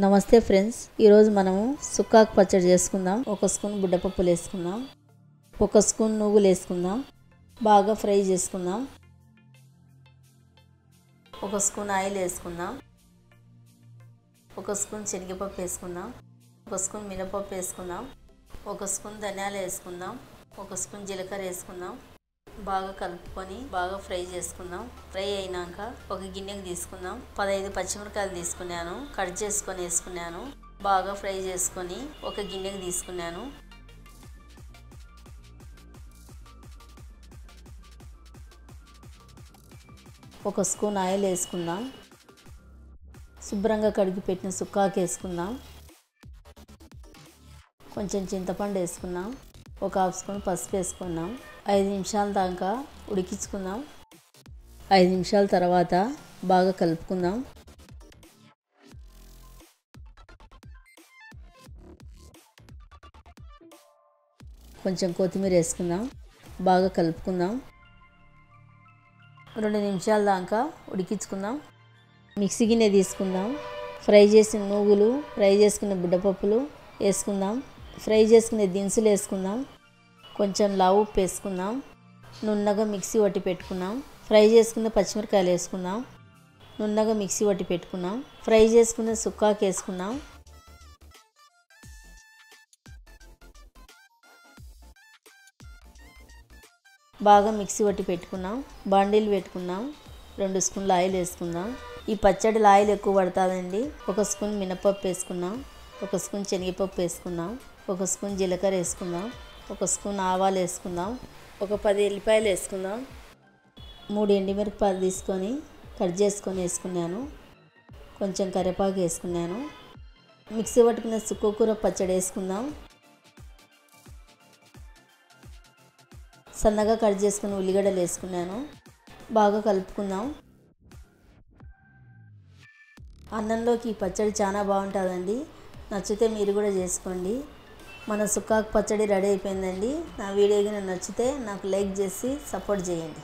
నమస్తే ఫ్రెండ్స్, ఈరోజు మనము సుక్కాకు పచ్చడి చేసుకుందాం. ఒక స్పూన్ బుడ్డపప్పులు వేసుకుందాం, ఒక స్పూన్ నువ్వులు వేసుకుందాం, బాగా ఫ్రై చేసుకుందాం. ఒక స్పూన్ ఆయిల్ వేసుకుందాం, ఒక స్పూన్ శనగపప్పు వేసుకుందాం, ఒక స్పూన్ మినపప్పు వేసుకుందాం, ఒక స్పూన్ ధనియాలు వేసుకుందాం, ఒక స్పూన్ జీలకర్ర వేసుకుందాం. బాగా కలుపుకొని బాగా ఫ్రై చేసుకుందాం. ఫ్రై అయినాక ఒక గిన్నెకి తీసుకుందాం. 15 పచ్చిమిరపకాయలు తీసుకున్నాను, కట్ చేసుకొని వేసుకున్నాను. బాగా ఫ్రై చేసుకొని ఒక గిన్నెకి తీసుకున్నాను. ఒక స్పూన్ ఆయిల్ వేసుకుందాం. శుభ్రంగా కడిగి పెట్టిన సుక్కాకు వేసుకుందాం. కొంచెం చింతపండు వేసుకుందాం. ఒక హాఫ్ స్పూన్ పసుపు వేసుకుందాం. 5 నిమిషాల దాకా ఉడికించుకుందాం. 5 నిమిషాల తర్వాత బాగా కలుపుకుందాం. కొంచెం కొత్తిమీర వేసుకుందాం. బాగా కలుపుకుందాం. 2 నిమిషాల దాకా ఉడికించుకుందాం. మిక్సీ గిన్నె తీసుకుందాం. ఫ్రై చేసిన నువ్వులు, ఫ్రై చేసుకున్న బుడ్డపప్పులు వేసుకుందాం. ఫ్రై చేసుకునే దినుసులు వేసుకుందాం. కొంచెం లావు ఉప్పు వేసుకుందాం. నున్నగా మిక్సీ పట్టి పెట్టుకుందాం. ఫ్రై చేసుకున్న పచ్చిమిరపకాయలు వేసుకుందాం. నున్నగా మిక్సీ పట్టి పెట్టుకుందాం. ఫ్రై చేసుకున్న సుక్కాకు వేసుకుందాం. బాగా మిక్సీ పట్టి పెట్టుకున్నాం. బాండీలు పెట్టుకుందాం. 2 స్పూన్ల ఆయిల్ వేసుకుందాం. ఈ పచ్చడిలో ఆయిల్ ఎక్కువ పడుతుందండి. ఒక స్పూన్ మినపప్పు వేసుకుందాం, ఒక స్పూన్ శనగపప్పు వేసుకుందాం, ఒక స్పూన్ జీలకర్ర వేసుకుందాం, ఒక స్పూన్ ఆవాలు వేసుకుందాం, ఒక 10 ఎల్లిపాయలు వేసుకుందాం. 3 ఎండుమిరపకాయలు తీసుకొని కట్ చేసుకొని వేసుకున్నాను. కొంచెం కరివేపాకు వేసుకున్నాను. మిక్సీ పట్టుకున్న సుక్కకూర పచ్చడి వేసుకుందాం. సన్నగా కట్ చేసుకుని ఉల్లిగడ్డలు వేసుకున్నాను. బాగా కలుపుకుందాం. అన్నంలోకి ఈ పచ్చడి చాలా బాగుంటుందండి. నచ్చితే మీరు కూడా చేసుకోండి. మన సుక్కాకు పచ్చడి రెడీ అయిపోయిందండి. నా వీడియో నచ్చితే నాకు లైక్ చేసి సపోర్ట్ చేయండి.